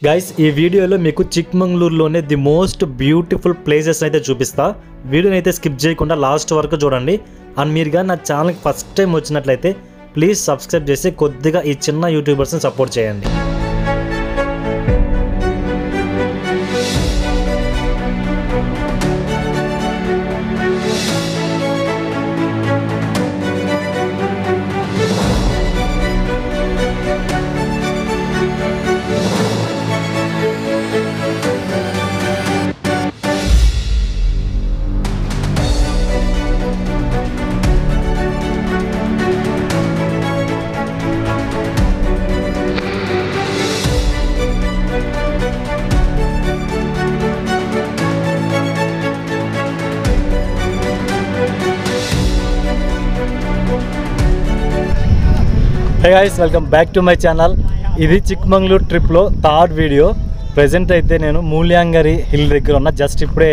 Guys ఈ వీడియోలో మీకు చిక్మంగళూరులోనే ది మోస్ట్ బ్యూటిఫుల్ ప్లేసెస్ అయితే చూపిస్తా. వీడియోని అయితే స్కిప్ చేయకుండా లాస్ట్ వరకు చూడండి. అండ్ మీరుగా నా ఛానల్కి ఫస్ట్ టైం వచ్చినట్లయితే ప్లీజ్ సబ్స్క్రైబ్ చేసి కొద్దిగా ఈ చిన్న యూట్యూబర్స్ని సపోర్ట్ చేయండి. Hey guys, welcome back to my channel. ఇది చిక్మంగళూరు ట్రిప్లో థర్డ్ వీడియో. ప్రజెంట్ అయితే నేను మూల్యాంగరి హిల్ దగ్గర ఉన్న జస్ట్ ఇప్పుడే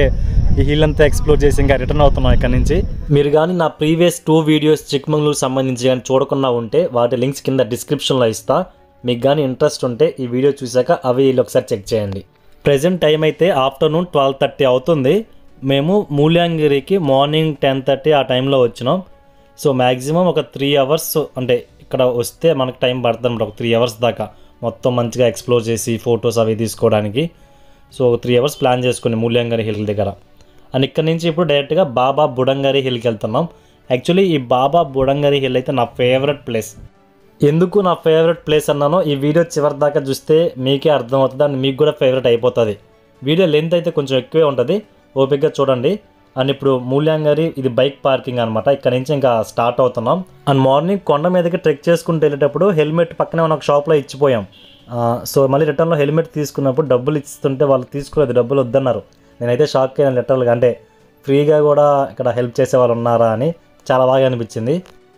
ఈ హిల్ అంతా ఎక్స్ప్లోర్ చేసి ఇంకా రిటర్న్ అవుతున్నాను ఇక్కడ నుంచి. మీరు కానీ నా ప్రీవియస్ 2 వీడియోస్ చిక్మంగళూరు సంబంధించి కానీ చూడకుండా ఉంటే వాటి లింక్స్ కింద డిస్క్రిప్షన్లో ఇస్తా. మీకు కానీ ఇంట్రెస్ట్ ఉంటే ఈ వీడియో చూసాక అవి ఒకసారి చెక్ చేయండి. ప్రజెంట్ టైం అయితే ఆఫ్టర్నూన్ 12:30 అవుతుంది. మేము మూల్యాంగిరికి మార్నింగ్ 10:30 ఆ టైంలో వచ్చినాం. సో మ్యాక్సిమం ఒక 3 అవర్స్ అంటే ఇక్కడ వస్తే మనకు టైం పడుతుంది ఒక 3 అవర్స్ దాకా మొత్తం మంచిగా ఎక్స్ప్లోర్ చేసి ఫొటోస్ అవి తీసుకోవడానికి. సో 3 అవర్స్ ప్లాన్ చేసుకుని మూల్యాంగరి హిల్ దగ్గర. అండ్ ఇక్కడ నుంచి ఇప్పుడు డైరెక్ట్గా బాబా బుడంగరి హిల్కి వెళ్తున్నాం. యాక్చువల్లీ ఈ బాబా బుడంగరి హిల్ అయితే నా ఫేవరెట్ ప్లేస్. ఎందుకు నా ఫేవరెట్ ప్లేస్ అన్నానో ఈ వీడియో చివరి దాకా చూస్తే మీకే అర్థమవుతుంది అండ్ మీకు కూడా ఫేవరెట్ అయిపోతుంది. వీడియో లెంత్ అయితే కొంచెం ఎక్కువే ఉంటుంది, ఓపికగా చూడండి. అండ్ ఇప్పుడు మూల్యాంగరి ఇది బైక్ పార్కింగ్ అనమాట. ఇక్కడ నుంచి ఇంకా స్టార్ట్ అవుతున్నాం. అండ్ మార్నింగ్ కొండ మీదకి ట్రెక్ చేసుకుంటూ వెళ్ళేటప్పుడు హెల్మెట్ పక్కనే ఉన్న ఒక షాప్లో ఇచ్చిపోయాం. సో మళ్ళీ రిటర్న్లో హెల్మెట్ తీసుకున్నప్పుడు డబ్బులు ఇస్తుంటే వాళ్ళు తీసుకోలేదు, డబ్బులు వద్దన్నారు. నేనైతే షాక్ అయ్యాను లిటరల్గా. అంటే ఫ్రీగా కూడా ఇక్కడ హెల్ప్ చేసే వాళ్ళు ఉన్నారా అని చాలా బాగా అనిపించింది.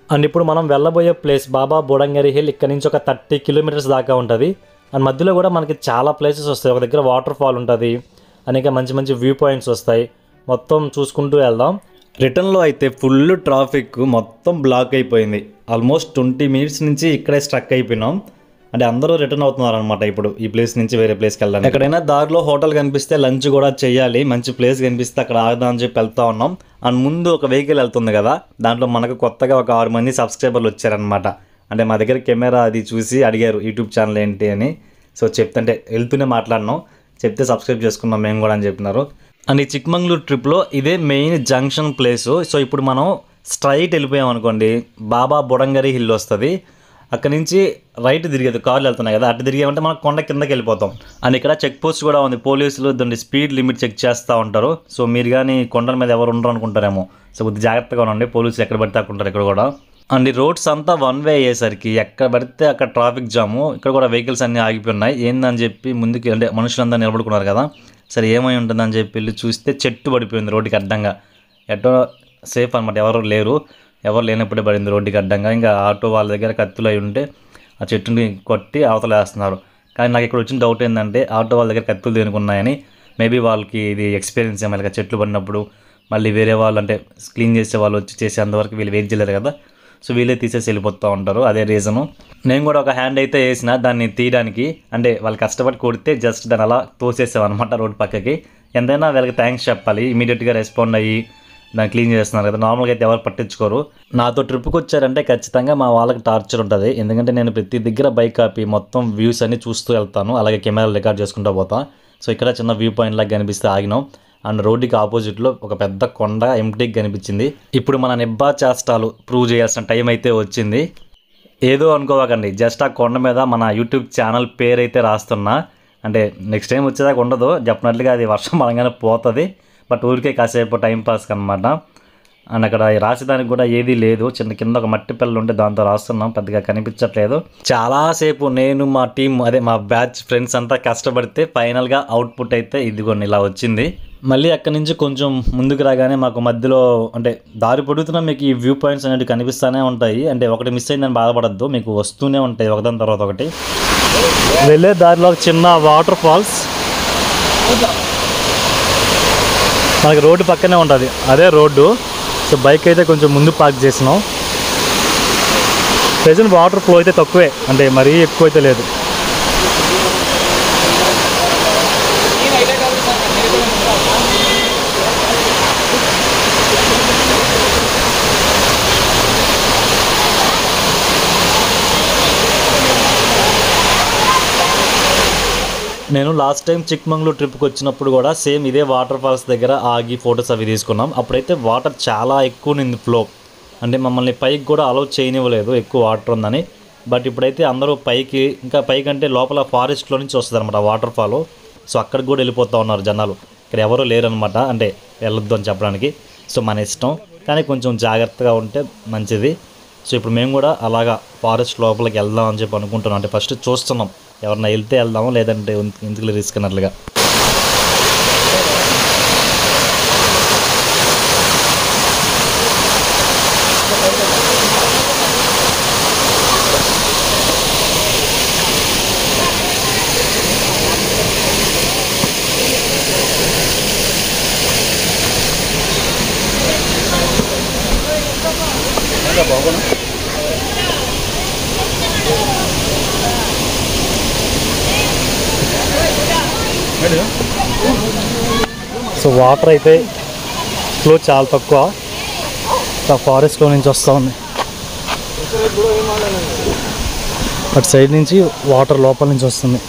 అండ్ ఇప్పుడు మనం వెళ్ళబోయే ప్లేస్ బాబా బుడంగరి హిల్. ఇక్కడ నుంచి ఒక 30 కిలోమీటర్స్ దాకా ఉంటుంది. అండ్ మధ్యలో కూడా మనకి చాలా ప్లేసెస్ వస్తాయి. ఒక దగ్గర వాటర్ ఫాల్ ఉంటుంది, అనేక మంచి మంచి వ్యూ పాయింట్స్ వస్తాయి. మొత్తం చూసుకుంటూ వెళ్దాం. రిటర్న్లో అయితే ఫుల్ ట్రాఫిక్ మొత్తం బ్లాక్ అయిపోయింది. ఆల్మోస్ట్ 20 మినిట్స్ నుంచి ఇక్కడే స్ట్రక్ అయిపోయినాం. అంటే అందరూ రిటర్న్ అవుతున్నారు అనమాట ఇప్పుడు ఈ ప్లేస్ నుంచి వేరే ప్లేస్కి వెళ్ళాలి. ఎక్కడైనా దారిలో హోటల్ కనిపిస్తే లంచ్ కూడా చేయాలి, మంచి ప్లేస్ కనిపిస్తే అక్కడ ఆగదాం అని చెప్పి వెళ్తూ ఉన్నాం. అండ్ ముందు ఒక వెహికల్ వెళ్తుంది కదా, దాంట్లో మనకు కొత్తగా ఒక 6 మంది సబ్స్క్రైబర్లు వచ్చారనమాట. అంటే మా దగ్గర కెమెరా అది చూసి అడిగారు యూట్యూబ్ ఛానల్ ఏంటి అని. సో చెప్తుంటే వెళ్తూనే మాట్లాడినాం, చెప్తే సబ్స్క్రైబ్ చేసుకున్నాం మేము కూడా అని చెప్పినారు. అండ్ ఈ చిక్మంగళూరు ట్రిప్లో ఇదే మెయిన్ జంక్షన్ ప్లేసు. సో ఇప్పుడు మనం స్ట్రైట్ వెళ్ళిపోయాం అనుకోండి, బాబా బుడంగరి హిల్ వస్తుంది. అక్కడ నుంచి రైట్ తిరిగేది, కార్లు వెళ్తున్నాయి కదా, అటు తిరిగామంటే మనం కొండ కిందకి వెళ్ళిపోతాం. అండ్ ఇక్కడ చెక్ పోస్ట్ కూడా ఉంది, పోలీసులు దాన్ని స్పీడ్ లిమిట్ చెక్ చేస్తూ ఉంటారు. సో మీరు కానీ కొండల మీద ఎవరు ఉండరు అనుకుంటారేమో, సో కొద్దిగా జాగ్రత్తగా ఉండండి, పోలీసులు ఎక్కడ పడితే అక్కడ ఉంటారు ఇక్కడ కూడా. అండ్ ఈ రోడ్స్ అంతా 1 వే అయ్యేసరికి ఎక్కడ పడితే అక్కడ ట్రాఫిక్ జాము. ఇక్కడ కూడా వెహికల్స్ అన్నీ ఆగిపోయి ఉన్నాయి. ఏందని చెప్పి ముందుకి అంటే మనుషులందరూ నిలబడుకున్నారు కదా, సరే ఏమై ఉంటుందని చెప్పి వెళ్ళి చూస్తే చెట్టు పడిపోయింది రోడ్డుకి అడ్డంగా. ఎటో సేఫ్ అనమాట, ఎవరు లేనప్పుడే పడింది రోడ్డుకి అడ్డంగా. ఇంకా ఆటో వాళ్ళ దగ్గర కత్తులు అయి ఉంటే ఆ చెట్టుని కొట్టి అవతల వేస్తున్నారు. కానీ నాకు ఇక్కడ వచ్చిన డౌట్ ఏంటంటే ఆటో వాళ్ళ దగ్గర కత్తులు దేనుకున్నాయని. మేబీ వాళ్ళకి ఇది ఎక్స్పీరియన్స్ ఏమో, ఇలా చెట్లు పడినప్పుడు మళ్ళీ వేరే వాళ్ళు అంటే క్లీన్ చేసే వాళ్ళు వచ్చి చేసేంతవరకు వీళ్ళు వెయిట్ చేయలేరు కదా, సో వీళ్ళే తీసేసి వెళ్ళిపోతూ ఉంటారు. అదే రీజను. నేను కూడా ఒక హ్యాండ్ అయితే వేసిన దాన్ని తీయడానికి. అంటే వాళ్ళు కష్టపడి కొడితే జస్ట్ దాన్ని అలా తోసేసామన్నమాట రోడ్ పక్కకి. ఎంతైనా వీళ్ళకి థ్యాంక్స్ చెప్పాలి, ఇమీడియట్గా రెస్పాండ్ అయ్యి దాన్ని క్లీన్ చేస్తున్నారు కదా. నార్మల్గా అయితే ఎవరు పట్టించుకోరు. నాతో ట్రిప్కి వచ్చారంటే ఖచ్చితంగా మా వాళ్ళకి టార్చర్ ఉంటుంది. ఎందుకంటే నేను ప్రతి దగ్గర బైక్ ఆపి మొత్తం వ్యూస్ అన్ని చూస్తూ వెళ్తాను, అలాగే కెమెరాలు రికార్డ్ చేసుకుంటూ పోతాను. సో ఇక్కడ చిన్న వ్యూ పాయింట్ లాగా కనిపిస్తే ఆగినాం. అండ్ రోడ్డుకి ఆపోజిట్లో ఒక పెద్ద కొండ ఎంటీగా కనిపించింది. ఇప్పుడు మన నిబ్బా చేష్టాలు ప్రూవ్ చేయాల్సిన టైం అయితే వచ్చింది. ఏదో అనుకోవకండి, జస్ట్ ఆ కొండ మీద మన యూట్యూబ్ ఛానల్ పేరు అయితే రాస్తున్నా. అంటే నెక్స్ట్ టైం వచ్చేదాకా ఉండదు, డెఫినెట్గా అది వర్షం పడంగానే పోతుంది. బట్ ఊరికే కాసేపు టైంపాస్కి అనమాట. అండ్ అక్కడ రాసేదానికి కూడా ఏదీ లేదు, చిన్న కింద ఒక మట్టి పిల్లలు ఉంటే దాంతో రాస్తున్నాం, పెద్దగా కనిపించట్లేదు. చాలాసేపు నేను మా టీం అదే మా బ్యాచ్ ఫ్రెండ్స్ అంతా కష్టపడితే ఫైనల్గా అవుట్పుట్ అయితే ఇదిగోండి ఇలా వచ్చింది. మళ్ళీ అక్కడి నుంచి కొంచెం ముందుకు రాగానే మాకు మధ్యలో అంటే దారి పొడుగుతున్నా మీకు ఈ వ్యూ పాయింట్స్ అనేవి కనిపిస్తూనే ఉంటాయి. అంటే ఒకటి మిస్ అయిందని బాధపడద్దు, మీకు వస్తూనే ఉంటాయి ఒకదాని తర్వాత ఒకటి. వెళ్ళే దారిలో చిన్న వాటర్ ఫాల్స్ మనకి రోడ్డు పక్కనే ఉంటుంది, అదే రోడ్డు. సో బైక్ అయితే కొంచెం ముందు పార్క్ చేసినాం. ప్రెజెంట్ వాటర్ ఫ్లో అయితే తక్కువే, అంటే మరీ ఎక్కువ అయితే లేదు. నేను లాస్ట్ టైం చిక్మంగళూరు ట్రిప్కి వచ్చినప్పుడు కూడా సేమ్ ఇదే వాటర్ ఫాల్స్ దగ్గర ఆగి ఫొటోస్ అవి తీసుకున్నాం. అప్పుడైతే వాటర్ చాలా ఎక్కువ నింది ఫ్లో, అంటే మమ్మల్ని పైకి కూడా అలౌ చేయనివ్వలేదు ఎక్కువ వాటర్ ఉందని. బట్ ఇప్పుడైతే అందరూ పైకి, ఇంకా పైకి అంటే లోపల ఫారెస్ట్లో నుంచి వస్తుంది అనమాట వాటర్ ఫాల్. సో అక్కడికి కూడా వెళ్ళిపోతూ ఉన్నారు జనాలు. ఇక్కడ ఎవరూ లేరనమాట, అంటే వెళ్ళొద్దు అని చెప్పడానికి. సో మన ఇష్టం, కానీ కొంచెం జాగ్రత్తగా ఉంటే మంచిది. సో ఇప్పుడు మేము కూడా అలాగా ఫారెస్ట్ లోపలికి వెళ్దాం అని చెప్పి అనుకుంటున్నాం. అంటే ఫస్ట్ చూస్తున్నాం, ఎవరన్నా వెళ్తే వెళ్దాము, లేదంటే ఎందుకు రిస్క్ అన్నట్లుగా. సో వాటర్ అయితే ఫ్లో చాలా తక్కువ, ఫారెస్ట్లో నుంచి వస్తూ ఉంది. అటు సైడ్ నుంచి వాటర్ లోపల నుంచి వస్తుంది.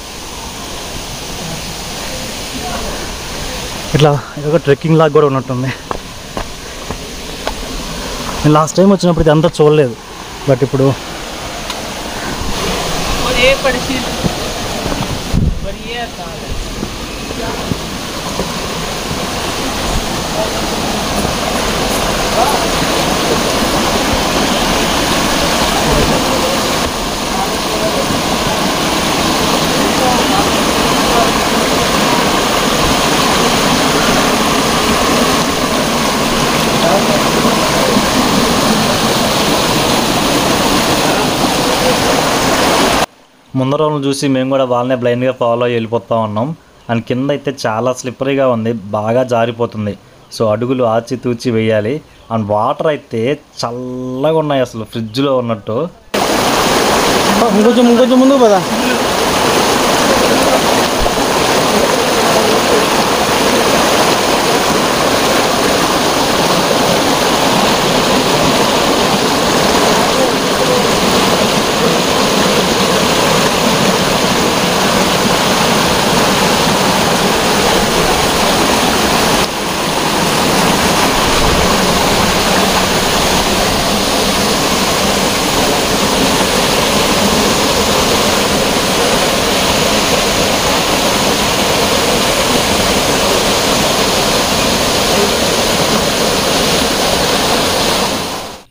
ఇట్లా ఇదొక ట్రెక్కింగ్ లాగా కూడా ఉన్నట్టుంది. నేను లాస్ట్ టైం వచ్చినప్పుడు ఇది అంతా చూడలేదు, బట్ ఇప్పుడు ముందర వాళ్ళని చూసి మేము కూడా వాళ్ళనే బ్లైండ్గా ఫాలో అయ్యి వెళ్ళిపోతూ ఉన్నాం. అండ్ కింద అయితే చాలా స్లిప్పరీగా ఉంది, బాగా జారిపోతుంది. సో అడుగులు ఆచి తూచి వేయాలి. అండ్ వాటర్ అయితే చల్లగా ఉన్నాయి, అసలు ఫ్రిడ్జ్లో ఉన్నట్టు. ఇంకొంచెం ముందు పదా.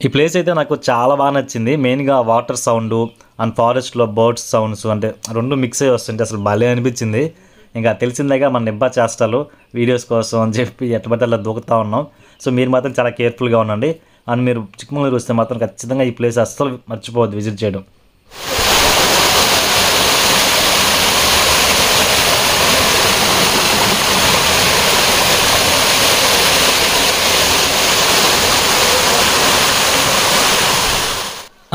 ఈ ప్లేస్ అయితే నాకు చాలా బాగా నచ్చింది. మెయిన్గా వాటర్ సౌండ్ అండ్ ఫారెస్ట్లో బర్డ్స్ సౌండ్స్, అంటే రెండు మిక్స్ అయ్యి వస్తుంటే అసలు భలే అనిపించింది. ఇంకా తెలిసిందేగా మన నిబ్బా చేష్టాలు వీడియోస్ కోసం అని చెప్పి ఎట్టబట్టి అలా దూకుతూ ఉన్నాం. సో మీరు మాత్రం చాలా కేర్ఫుల్గా ఉండండి. అండ్ మీరు చిక్మంగళూరు వస్తే మాత్రం ఖచ్చితంగా ఈ ప్లేస్ అస్సలు మర్చిపోవద్దు విజిట్ చేయడం.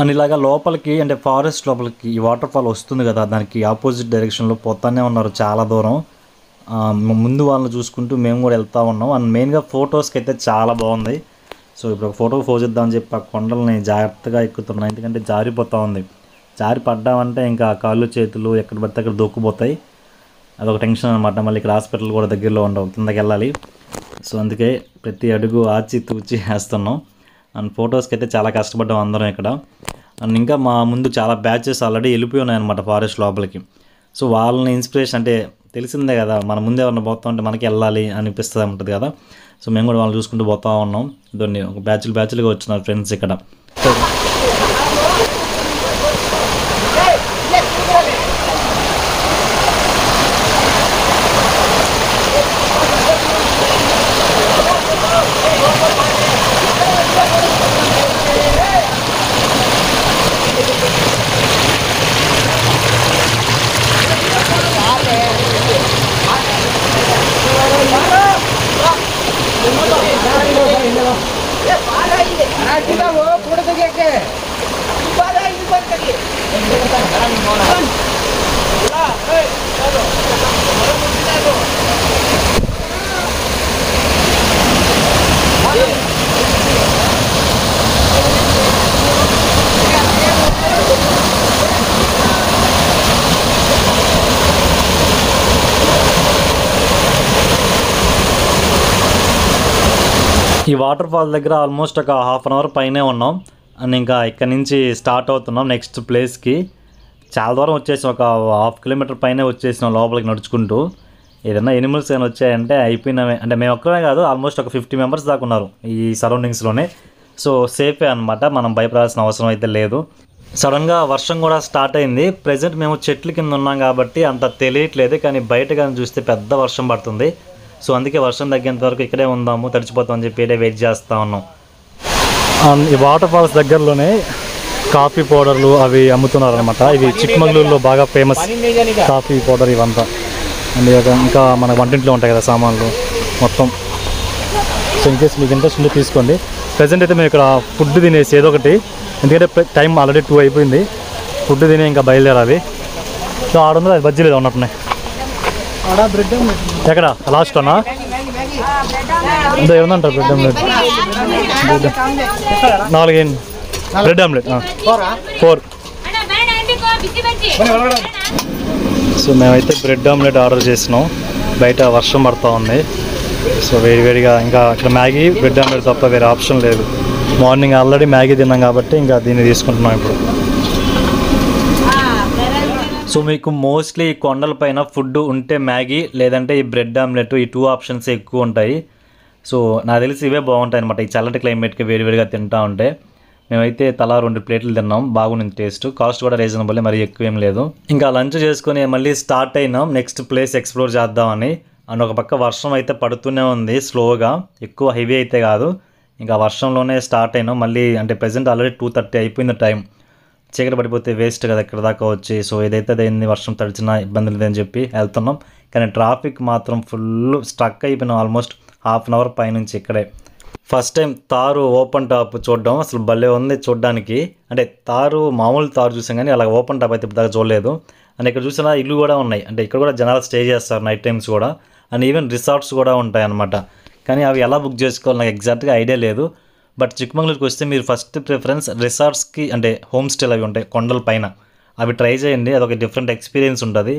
అండ్ ఇలాగా లోపలికి, అంటే ఫారెస్ట్ లోపలికి ఈ వాటర్ ఫాల్ వస్తుంది కదా, దానికి ఆపోజిట్ డైరెక్షన్లో పోతానే ఉన్నారు చాలా దూరం. ముందు వాళ్ళని చూసుకుంటూ మేము కూడా వెళ్తూ ఉన్నాం. అండ్ మెయిన్గా ఫొటోస్కి అయితే చాలా బాగుంది. సో ఇప్పుడు ఒక ఫోటో పోజిద్దామని చెప్పి ఆ కొండలని జాగ్రత్తగా ఎక్కుతున్నాయి, ఎందుకంటే జారిపోతూ ఉంది. జారి పడ్డామంటే ఇంకా కాళ్ళు చేతులు ఎక్కడ పడితే అక్కడ దొక్కుపోతాయి. అదొక టెన్షన్ అనమాట. మళ్ళీ ఇక్కడ హాస్పిటల్ కూడా దగ్గరలో ఉండవు, కిందకి వెళ్ళాలి. సో అందుకే ప్రతి అడుగు ఆచి తూచి వేస్తున్నాం. అండ్ ఫొటోస్కి అయితే చాలా కష్టపడ్డాం అందరం ఇక్కడ. అండ్ ఇంకా మా ముందు చాలా బ్యాచెస్ ఆల్రెడీ వెళ్ళిపోయి ఉన్నాయన్నమాట ఫారెస్ట్ లోపలికి. సో వాళ్ళని ఇన్స్పిరేషన్, అంటే తెలిసిందే కదా, మన ముందే ఎవరైనా పోతా ఉంటే మనకి వెళ్ళాలి అనిపిస్తూ ఉంటుంది కదా. సో మేము కూడా వాళ్ళని చూసుకుంటూ పోతూ ఉన్నాం. ఇదన్నీ ఒక బ్యాచ్లుగా వచ్చినారు ఫ్రెండ్స్ ఇక్కడ. ఈ వాటర్ ఫాల్ దగ్గర ఆల్మోస్ట్ ఒక హాఫ్ అన్ అవర్ పైనే ఉన్నాం అండ్ ఇంకా ఇక్కడ నుంచి స్టార్ట్ అవుతున్నాం నెక్స్ట్ ప్లేస్కి. చాలా దూరం వచ్చేసాం, ఒక హాఫ్ కిలోమీటర్ పైనే వచ్చేసినాం లోపలికి నడుచుకుంటూ. ఏదైనా ఎనిమల్స్ ఏమైనా వచ్చాయంటే అయిపోయినవే. అంటే మేము ఒక్కమే కాదు, ఆల్మోస్ట్ ఒక 50 మెంబర్స్ దాకా ఉన్నారు ఈ సరౌండింగ్స్లోనే. సో సేఫే అనమాట, మనం భయపడాల్సిన అవసరం అయితే లేదు. సడన్గా వర్షం కూడా స్టార్ట్ అయింది. ప్రజెంట్ మేము చెట్ల కింద ఉన్నాం కాబట్టి అంత తెలియట్లేదు, కానీ బయట కానీ చూస్తే పెద్ద వర్షం పడుతుంది. సో అందుకే వర్షం తగ్గేంత వరకు ఇక్కడే ఉందాము, తడిచిపోతామని చెప్పి వెయిట్ చేస్తూ ఉన్నాం. ఈ వాటర్ ఫాల్స్ దగ్గరలోనే కాఫీ పౌడర్లు అవి అమ్ముతున్నారు అనమాట. ఇవి చిక్మంగళూరులో బాగా ఫేమస్ కాఫీ పౌడర్ ఇవంతా. అండ్ ఇంకా మన వంటింట్లో ఉంటాయి కదా సామాన్లు మొత్తం. సో ఇన్కేస్ మీకు ఇంట్రెస్ట్ ఉంటే తీసుకోండి. ప్రజెంట్ అయితే మేము ఇక్కడ ఫుడ్ తినేసి ఏదో ఒకటి, ఎందుకంటే టైం ఆల్రెడీ 2 అయిపోయింది. ఫుడ్ తినే ఇంకా బయలుదేరాలి. సో 600 బజ్జీలు ఏదో ఉన్నట్టున్నాయి. ఎక్కడ లాస్ట్ అన్నా అంటే ఏమంటారు bread omelette? 4 bread omelette 4. So మేమైతే బ్రెడ్ ఆమ్లెట్ ఆర్డర్ చేసినాం. బయట వర్షం పడుతూ ఉంది. సో వేడివేడిగా ఇంకా ఇక్కడ మ్యాగీ బ్రెడ్ ఆమ్లెట్ తప్ప వేరే ఆప్షన్ లేదు. మార్నింగ్ ఆల్రెడీ మ్యాగీ తిన్నాం కాబట్టి ఇంకా దీన్ని తీసుకుంటున్నాం ఇప్పుడు. సో మీకు మోస్ట్లీ ఈ కొండలపైన ఫుడ్ ఉంటే మ్యాగీ లేదంటే ఈ బ్రెడ్ ఆమ్లెట్, ఈ 2 ఆప్షన్స్ ఎక్కువ ఉంటాయి. సో నాకు తెలిసి ఇవే బాగుంటాయి అనమాట ఈ చల్లటి క్లైమేట్కి వేడివేడిగా తింటూ ఉంటే. మేమైతే తలా 2 ప్లేట్లు తిన్నాం, బాగుంది టేస్ట్. కాస్ట్ కూడా రీజనబుల్, మరి ఎక్కువ ఏం లేదు. ఇంకా లంచ్ చేసుకుని మళ్ళీ స్టార్ట్ అయినాం నెక్స్ట్ ప్లేస్ ఎక్స్ప్లోర్ చేద్దామని. అండ్ ఒక పక్క వర్షం అయితే పడుతూనే ఉంది స్లోగా, ఎక్కువ హెవీ అయితే కాదు. ఇంకా వర్షంలోనే స్టార్ట్ అయినాం మళ్ళీ. అంటే ప్రజెంట్ ఆల్రెడీ 2:30 అయిపోయింది టైం. చీకటి పడిపోతే వేస్ట్ కదా ఇక్కడ దాకా వచ్చి. సో ఏదైతే అయింది, వర్షం తడిచినా ఇబ్బంది లేదని చెప్పి వెళ్తున్నాం. కానీ ట్రాఫిక్ మాత్రం ఫుల్ స్ట్రక్ అయిపోయినాం ఆల్మోస్ట్ హాఫ్ అన్ అవర్ పైనుంచి ఇక్కడే. ఫస్ట్ టైం తారు ఓపెన్ టాప్ చూడడం అసలు భలే ఉంది చూడడానికి. అంటే తారు మామూలు తారు చూసాం కానీ అలా ఓపెన్ టాప్ అయితే ఇప్పుడు దాకా చూడలేదు. అండ్ ఇక్కడ చూసినా ఇల్లు కూడా ఉన్నాయి, అంటే ఇక్కడ కూడా జనాలు స్టే చేస్తారు నైట్ టైమ్స్ కూడా. అండ్ ఈవెన్ రిసార్ట్స్ కూడా ఉంటాయి అన్నమాట. కానీ అవి ఎలా బుక్ చేసుకోవాలి నాకు ఎగ్జాక్ట్గా ఐడియా లేదు. బట్ చిక్మంగళూరుకి వస్తే మీరు ఫస్ట్ ప్రిఫరెన్స్ రిసార్ట్స్కి, అంటే హోమ్ స్టేలు అవి ఉంటాయి కొండల పైన, అవి ట్రై చేయండి. అదొక డిఫరెంట్ ఎక్స్పీరియన్స్ ఉంటుంది.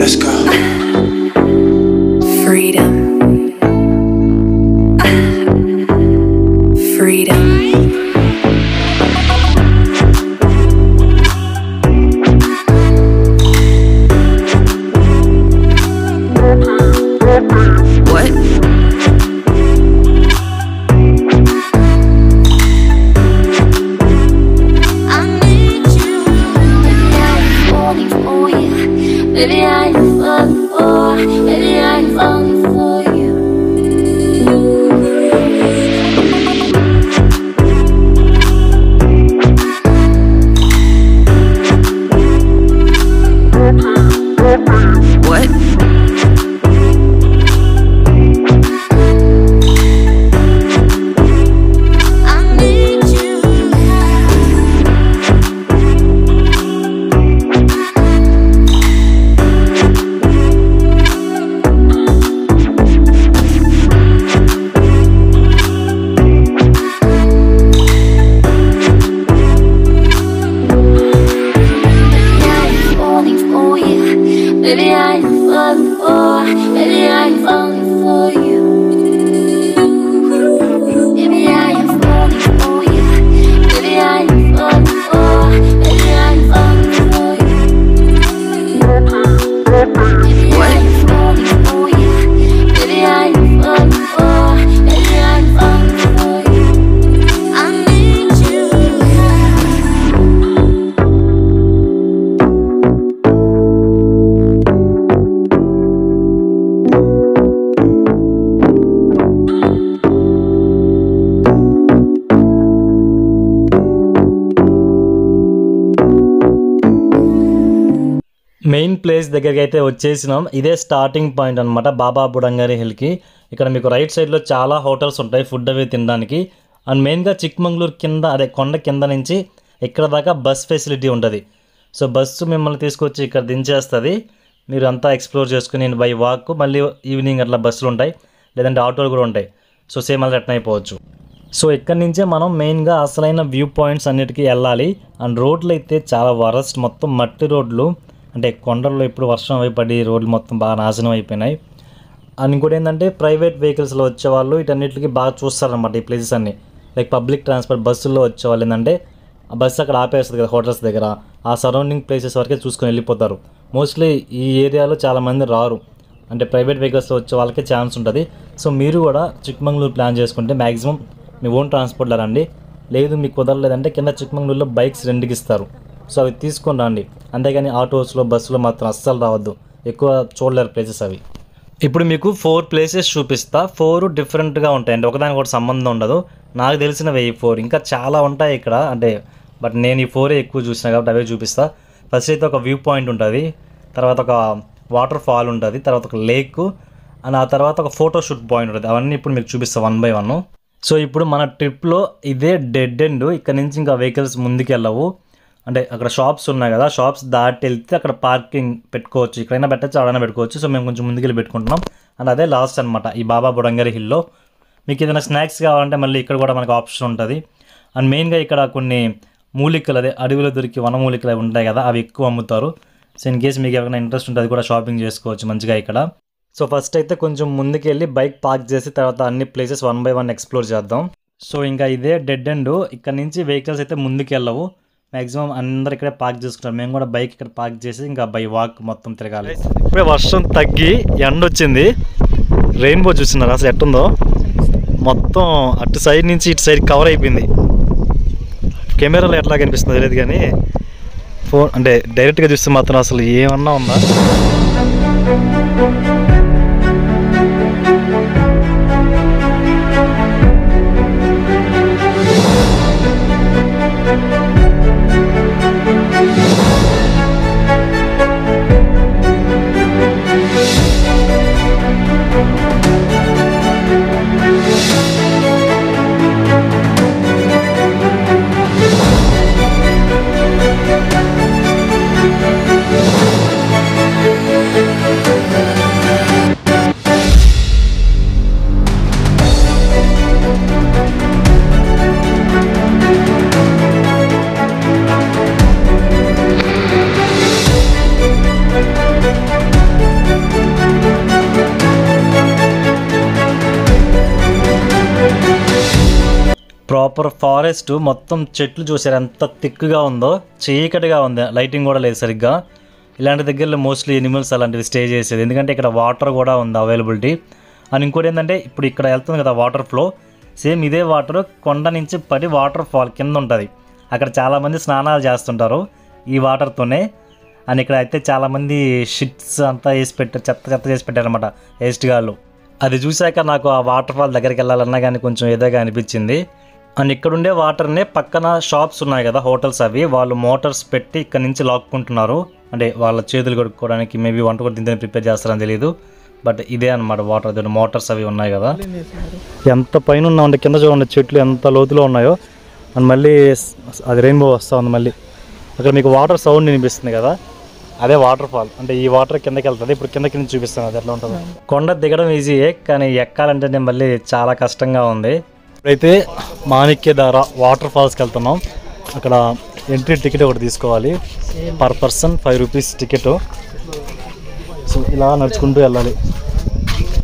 Let's go. Freedom. Freedom. What? I need you. Baby, I'm falling for you. Baby, I'm falling for you. What? I need you. Baby, I'm falling for, baby, I'm falling for you. Baby, I'm falling for you. Baby, I'm falling for, baby, I'm falling for you. Baby, I'm falling for you. Baby, I'm falling for, baby, I'm falling for you. I need you. Main place దగ్గరికి అయితే వచ్చేసినాం. ఇదే starting point అనమాట బాబా బుడంగరి హిల్కి. ఇక్కడ మీకు right సైడ్లో చాలా hotels ఉంటాయి ఫుడ్ అవి తినడానికి. అండ్ మెయిన్గా చిక్మంగళూరు కింద, అదే కొండ కింద నుంచి ఇక్కడ దాకా బస్ ఫెసిలిటీ ఉంటుంది. సో బస్సు మిమ్మల్ని తీసుకొచ్చి ఇక్కడ దించేస్తుంది. మీరు అంతా ఎక్స్ప్లోర్ చేసుకుని బై వాక్, మళ్ళీ ఈవినింగ్ అట్లా బస్సులు ఉంటాయి, లేదంటే ఆటోలు కూడా ఉంటాయి. సో సేమ్ అలా రిటర్న్ అయిపోవచ్చు. సో ఇక్కడ నుంచే మనం మెయిన్గా అసలైన వ్యూ పాయింట్స్ అన్నిటికీ వెళ్ళాలి. అండ్ రోడ్లు అయితే చాలా వరస్ట్, మొత్తం మట్టి రోడ్లు, అంటే కొండల్లో ఇప్పుడు వర్షం పడి రోడ్లు మొత్తం బాగా నాశనం అయిపోయినాయి. అండ్ ఇంకోటి ఏంటంటే ప్రైవేట్ వెహికల్స్లో వచ్చేవాళ్ళు వీటన్నిటికి బాగా చూస్తారనమాట ఈ ప్లేసెస్ అన్ని. లైక్ పబ్లిక్ ట్రాన్స్పోర్ట్ బస్సుల్లో వచ్చేవాళ్ళు ఏంటంటే ఆ బస్సు అక్కడ ఆపేస్తుంది కదా హోటల్స్ దగ్గర, ఆ సరౌండింగ్ ప్లేసెస్ వరకే చూసుకొని వెళ్ళిపోతారు. మోస్ట్లీ ఈ ఏరియాలో చాలామంది రారు, అంటే ప్రైవేట్ వెహికల్స్లో వచ్చే వాళ్ళకే ఛాన్స్ ఉంటుంది. సో మీరు కూడా చిక్మంగళూరు ప్లాన్ చేసుకుంటే మ్యాక్సిమం మీ ఓన్ ట్రాన్స్పోర్ట్లో రండి. లేదు మీకు కుదరలేదంటే కింద చిక్మంగళూరులో బైక్స్ రెంట్కి ఇస్తారు, సో అవి తీసుకొని రండి. అంతేగాని ఆటోస్లో బస్సులో మాత్రం అస్సలు రావద్దు, ఎక్కువ చూడలేరు ప్లేసెస్ అవి. ఇప్పుడు మీకు 4 ప్లేసెస్ చూపిస్తా. 4 డిఫరెంట్గా ఉంటాయండి, ఒకదానికి ఒకటి సంబంధం ఉండదు. నాకు తెలిసినవి ఈ 4, ఇంకా చాలా ఉంటాయి ఇక్కడ అంటే, బట్ నేను ఈ 4 ఎక్కువ చూసినా కాబట్టి అవే చూపిస్తా. ఫస్ట్ అయితే ఒక వ్యూ పాయింట్ ఉంటుంది, తర్వాత ఒక వాటర్ ఫాల్ ఉంటుంది, తర్వాత ఒక లేక్, అండ్ ఆ తర్వాత ఒక ఫోటోషూట్ పాయింట్ ఉంటుంది. అవన్నీ ఇప్పుడు మీకు చూపిస్తాను 1 by 1. సో ఇప్పుడు మన ట్రిప్లో ఇదే డెడ్ ఎండ్, ఇక్కడ నుంచి ఇంకా వెహికల్స్ ముందుకు వెళ్ళవు. అంటే అక్కడ షాప్స్ ఉన్నాయి కదా, షాప్స్ దాటి వెళ్తే అక్కడ పార్కింగ్ పెట్టుకోవచ్చు, ఇక్కడైనా పెట్టచ్చు, ఆడైనా పెట్టుకోవచ్చు. సో మేము కొంచెం ముందుకెళ్ళి పెట్టుకుంటున్నాం. అండ్ అదే లాస్ట్ అనమాట ఈ బాబా బుడంగరి హిల్లో. మీకు ఏదైనా స్నాక్స్ కావాలంటే మళ్ళీ ఇక్కడ కూడా మనకు ఆప్షన్ ఉంటుంది. అండ్ మెయిన్గా ఇక్కడ కొన్ని మూలికలు, అదే అడవిలో దొరికి వనమూలికలు ఉంటాయి కదా, అవి ఎక్కువ అమ్ముతారు. సో ఇన్ కేసు మీకు ఎవరైనా ఇంట్రెస్ట్ ఉంటుంది కూడా షాపింగ్ చేసుకోవచ్చు మంచిగా ఇక్కడ. సో ఫస్ట్ అయితే కొంచెం ముందుకెళ్ళి బైక్ పార్క్ చేసి తర్వాత అన్ని ప్లేసెస్ 1 by 1 ఎక్స్ప్లోర్ చేద్దాం. సో ఇంకా ఇదే డెడ్ ఎండ్, ఇక్కడ నుంచి వెహికల్స్ అయితే ముందుకు వెళ్ళవు, మ్యాక్సిమం అందరు ఇక్కడే పార్క్ చేసుకుంటారు. మేము కూడా బైక్ ఇక్కడ పార్క్ చేసి ఇంకా బై వాక్ మొత్తం తిరగాలి. ఇప్పుడే వర్షం తగ్గి ఎండ వచ్చింది, రెయిన్బో చూస్తున్నారు అసలు ఎట్టుందో, మొత్తం అటు సైడ్ నుంచి ఇటు సైడ్ కవర్ అయిపోయింది. కెమెరాలో ఎట్లా కనిపిస్తుందో తెలియదు కానీ ఫోన్ అంటే డైరెక్ట్గా చూస్తే మాత్రం అసలు ఏమన్నా ఉందా. ప్రాపర్ ఫారెస్ట్, మొత్తం చెట్లు చూసారు ఎంత థిక్గా ఉందో, చీకటిగా ఉంది, లైటింగ్ కూడా లేదు సరిగ్గా. ఇలాంటి దగ్గరలో మోస్ట్లీ ఎనిమల్స్ అలాంటివి స్టే చేసేది, ఎందుకంటే ఇక్కడ వాటర్ కూడా ఉంది అవైలబిలిటీ. అండ్ ఇంకోటి ఏంటంటే ఇప్పుడు ఇక్కడ వెళ్తుంది కదా వాటర్ ఫ్లో, సేమ్ ఇదే వాటర్ కొండ నుంచి పడి వాటర్ ఫాల్ కింద ఉంటుంది. అక్కడ చాలామంది స్నానాలు చేస్తుంటారు ఈ వాటర్తోనే. అండ్ ఇక్కడ అయితే చాలామంది షిట్స్ అంతా వేసి పెట్టారు, చెత్త చెత్త చేసి పెట్టారనమాట వేస్ట్ గాళ్ళు. అది చూశాక నాకు ఆ వాటర్ ఫాల్ దగ్గరికి వెళ్ళాలన్నా కానీ కొంచెం ఏదోగా అనిపించింది. అండ్ ఇక్కడ ఉండే వాటర్నే పక్కన షాప్స్ ఉన్నాయి కదా హోటల్స్, అవి వాళ్ళు మోటార్స్ పెట్టి ఇక్కడ నుంచి లాక్కుంటున్నారు, అంటే వాళ్ళ చేతులు కడుక్కోవడానికి, మేబీ వంట కూడా దీంతో ప్రిపేర్ చేస్తారని తెలియదు. బట్ ఇదే అనమాట వాటర్, మోటార్స్ అవి ఉన్నాయి కదా. ఎంత పైన ఉన్నామంటే కింద చూడండి చెట్లు ఎంత లోతులో ఉన్నాయో. అండ్ మళ్ళీ అది రెయిన్బో వస్తూ ఉంది, మళ్ళీ అక్కడ మీకు వాటర్ సౌండ్ వినిపిస్తుంది కదా, అదే వాటర్ ఫాల్. అంటే ఈ వాటర్ కిందకి వెళ్తుంది, ఇప్పుడు కిందకి నుంచి చూపిస్తాను అది ఎట్లా ఉంటుంది. కొండ దిగడం ఈజీయే, కానీ ఎక్కాలంటే మళ్ళీ చాలా కష్టంగా ఉంది. ఇప్పుడైతే మాణిక్యధార వాటర్ ఫాల్స్కి వెళ్తున్నాం. అక్కడ ఎంట్రీ టికెట్ ఒకటి తీసుకోవాలి, per person 5 rupees ticket. So ఇలా నడుచుకుంటూ వెళ్ళాలి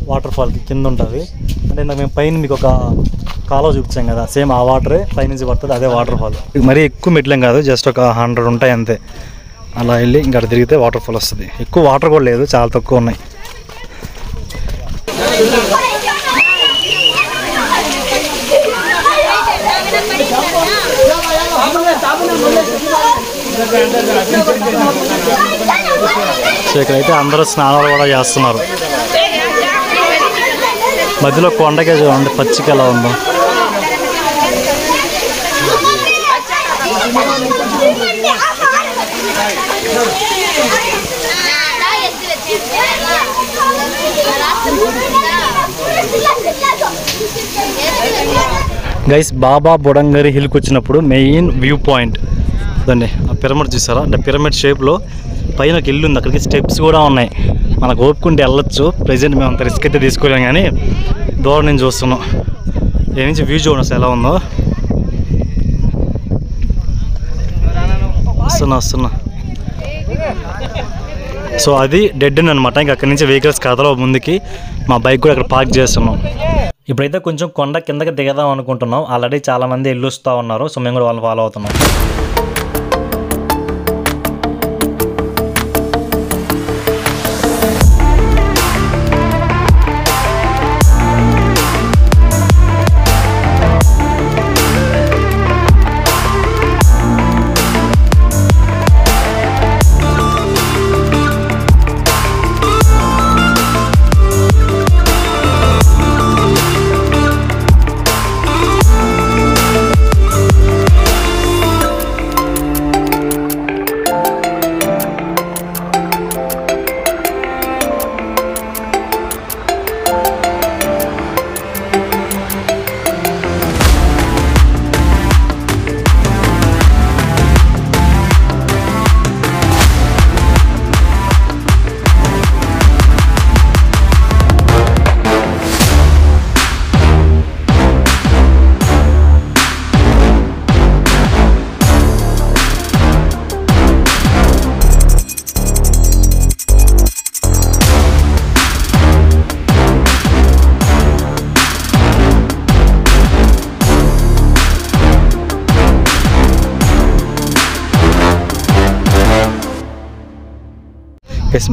వాటర్ ఫాల్కి, కింద ఉంటుంది. అంటే ఇందాక మేము పైన మీకు ఒక కాలువ చూపించాం కదా, సేమ్ ఆ వాటరే పైనుంచి పడుతుంది, అదే వాటర్ ఫాల్. మరీ ఎక్కువ మెట్లేం కాదు, జస్ట్ ఒక 100 ఉంటాయి అంతే. అలా వెళ్ళి ఇంకా తిరిగితే వాటర్ ఫాల్ వస్తుంది. ఎక్కువ వాటర్ కూడా లేదు, చాలా తక్కువ ఉన్నాయి. సో ఇక్కడైతే అందరూ స్నానాలు కూడా చేస్తున్నారు. మధ్యలో కొండకే చూడండి పచ్చిక ఎలా ఉందో. గైస్, బాబా బుడంగరి హిల్కి వచ్చినప్పుడు మెయిన్ వ్యూ పాయింట్ దాన్ని ఆ పిరమిడ్ చూసారా, అంటే పిరమిడ్ షేప్లో పైన ఒక ఇల్లు ఉంది, అక్కడికి స్టెప్స్ కూడా ఉన్నాయి. మనకు ఓపుకుంటే వెళ్ళొచ్చు. ప్రెజెంట్ మేము అంత రిస్క్ అయితే తీసుకోలేం, కానీ దూరం నుంచి చూస్తున్నాం ఏ నుంచి వ్యూ చూడండి అసలు ఎలా ఉందో. వస్తున్నా. సో అది డెడ్ ఎండ్ అనమాట. ఇంకా అక్కడి నుంచి వెహికల్స్ కదలవు ముందుకి. మా బైక్ కూడా అక్కడ పార్క్ చేస్తున్నాం. ఇప్పుడైతే కొంచెం కొండ కిందకి దిగదాం అనుకుంటున్నాం. ఆల్రెడీ చాలామంది వెళ్ళొస్తూ ఉన్నారు. సో మేము కూడా వాళ్ళని ఫాలో అవుతున్నాం.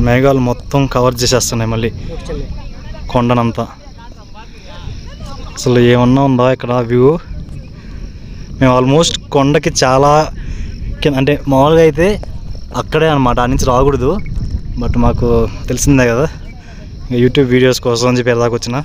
మేఘాలు మొత్తం కవర్ చేసేస్తున్నాయి మళ్ళీ కొండనంతా. అసలు ఏమన్నా ఉందా ఇక్కడ వ్యూ? మేము ఆల్మోస్ట్ కొండకి చాలా అంటే మామూలుగా అయితే అక్కడే అనమాట, ఆ నుంచి రాకూడదు. బట్ మాకు తెలిసిందే కదా, యూట్యూబ్ వీడియోస్ కోసం అని చెప్పి ఎలాగ వచ్చిన.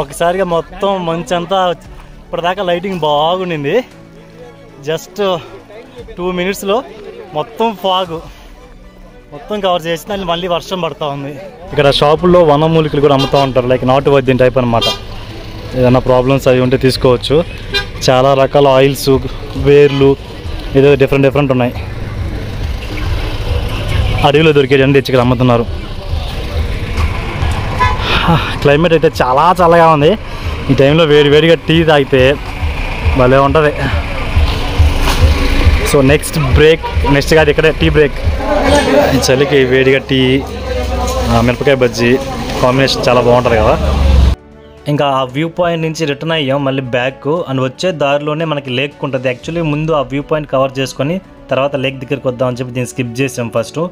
ఒకసారిగా మొత్తం మంచి అంతా ఇప్పటిదాకా లైటింగ్ బాగుండింది. జస్ట్ 2 minutesలో మొత్తం ఫాగ్ మొత్తం కవర్ చేసి మళ్ళీ వర్షం పడుతూ ఉంది. ఇక్కడ షాపుల్లో వనమూలికలు కూడా అమ్ముతూ ఉంటారు, లైక్ నాటు వైద్యం టైప్ అనమాట. ఏదైనా ప్రాబ్లమ్స్ అవి ఉంటే తీసుకోవచ్చు. చాలా రకాల ఆయిల్స్, వేర్లు, ఏదో డిఫరెంట్ ఉన్నాయి. అడవిలో దొరికేది తెచ్చి ఇక్కడ అమ్ముతున్నారు. క్లైమేట్ అయితే చాలా చల్లగా ఉంది. ఈ టైంలో వేడిగా టీ తాగితే భలే ఉంటుంది. సో నెక్స్ట్ కాదు ఇక్కడే టీ బ్రేక్. చలికి వేడిగా టీ, మిరపకాయ బజ్జీ కాంబినేషన్ చాలా బాగుంటుంది కదా. ఇంకా ఆ వ్యూ పాయింట్ నుంచి రిటర్న్ అయ్యాం మళ్ళీ బ్యాక్. అండ్ వచ్చే దారిలోనే మనకి లేక్ ఉంటుంది. యాక్చువల్లీ ముందు ఆ వ్యూ పాయింట్ కవర్ చేసుకొని తర్వాత లేక్ దగ్గరికి వద్దామని చెప్పి దీన్ని స్కిప్ చేసాం ఫస్ట్.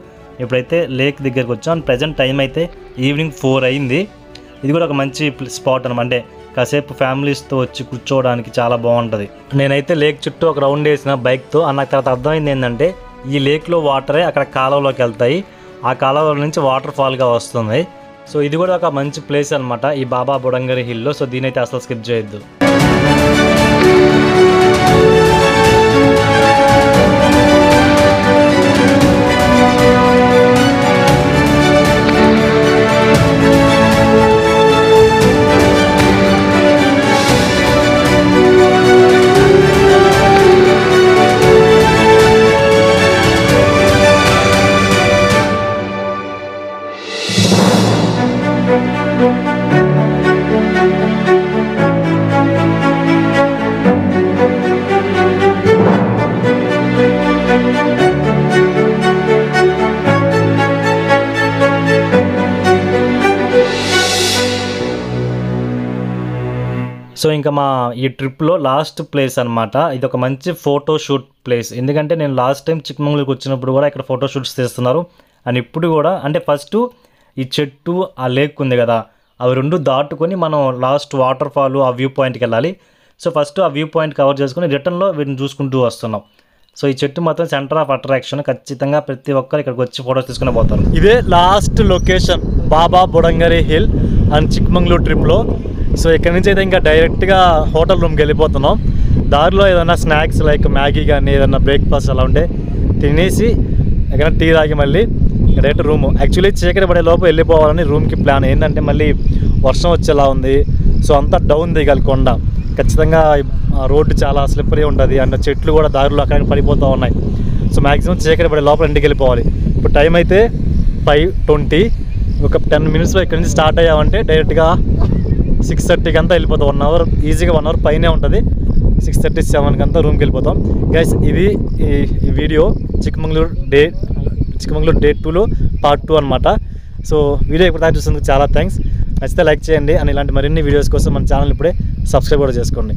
ఇప్పుడైతే లేక్ దగ్గరికి వచ్చాం. అండ్ ప్రజెంట్ టైం అయితే ఈవినింగ్ 4 అయింది. ఇది కూడా ఒక మంచి స్పాట్ అనమాట. అంటే కాసేపు ఫ్యామిలీస్తో వచ్చి కూర్చోవడానికి చాలా బాగుంటుంది. నేనైతే లేక్ చుట్టూ ఒక రౌండ్ వేసిన బైక్తో. నాకు తర్వాత అర్థమైంది ఏంటంటే ఈ లేక్లో వాటరే అక్కడ కాలువలోకి వెళ్తాయి. ఆ కాలువల నుంచి వాటర్ ఫాల్గా వస్తుంది. సో ఇది కూడా ఒక మంచి ప్లేస్ అనమాట, ఈ బాబా బుడంగరి హిల్లో. సో దీనైతే అసలు స్కిప్ చేయొద్దు. సో ఇంకా మా ఈ ట్రిప్లో లాస్ట్ ప్లేస్ అనమాట. ఇది ఒక మంచి ఫోటో షూట్ ప్లేస్. ఎందుకంటే నేను లాస్ట్ టైం చిక్మంగళూరుకి వచ్చినప్పుడు కూడా ఇక్కడ ఫోటో షూట్స్ చేస్తున్నారు. అండ్ ఇప్పుడు కూడా అంటే ఫస్ట్ ఈ చెట్టు ఆ లేక్ ఉంది కదా, అవి రెండు దాటుకొని మనం లాస్ట్ వాటర్ ఫాల్ ఆ వ్యూ పాయింట్కి వెళ్ళాలి. సో ఫస్ట్ ఆ వ్యూ పాయింట్ కవర్ చేసుకుని రిటర్న్లో వీటిని చూసుకుంటూ వస్తున్నాం. సో ఈ చెట్టు మాత్రం సెంటర్ ఆఫ్ అట్రాక్షన్, ఖచ్చితంగా ప్రతి ఒక్కరు ఇక్కడికి వచ్చి ఫోటోస్ తీసుకుని పోతారు. ఇదే last location Baba Budangiri hill and Chikmagalur ట్రిప్లో. సో ఇక్కడ నుంచి అయితే ఇంకా డైరెక్ట్గా హోటల్ రూమ్కి వెళ్ళిపోతున్నాం. దారిలో ఏదైనా స్నాక్స్ లైక్ మ్యాగీ కానీ ఏదైనా బ్రేక్ఫాస్ట్ అలా ఉంటే తినేసి ఎక్కడైనా టీ తాగి మళ్ళీ డైరెక్ట్ రూము. యాక్చువల్లీ చీకటి పడే లోపు వెళ్ళిపోవాలని రూమ్కి ప్లాన్. ఏంటంటే మళ్ళీ వర్షం వచ్చేలా ఉంది. సో అంతా డౌన్ దిగాలి కొండ. ఖచ్చితంగా రోడ్డు చాలా స్లిప్పరీ ఉంటుంది అండ్ చెట్లు కూడా దారిలో అక్కడ పడిపోతూ ఉన్నాయి. సో మ్యాక్సిమం చీకటి పడే లోపల ఇంటికి వెళ్ళిపోవాలి. ఇప్పుడు టైం అయితే 5:20. ఒక 10 మినిట్స్లో ఇక్కడ నుంచి స్టార్ట్ అయ్యామంటే డైరెక్ట్గా 6:30కి అంతా వెళ్ళిపోతాం. 1 అవర్ ఈజీగా 1 అవర్ పైనే ఉంటుంది. 6:30, 7కి అంతా రూమ్కి వెళ్ళిపోతాం. గైస్ ఇది ఈ వీడియో చిక్మంగళూరు డే 2లో పార్ట్ 2 అనమాట. సో వీడియో ఇప్పుడు దాకా చూసినందుకు చాలా థ్యాంక్స్. నచ్చితే లైక్ చేయండి అండ్ ఇలాంటి మరిన్ని వీడియోస్ కోసం మన ఛానల్ ఇప్పుడే సబ్స్క్రైబ్ కూడా చేసుకోండి.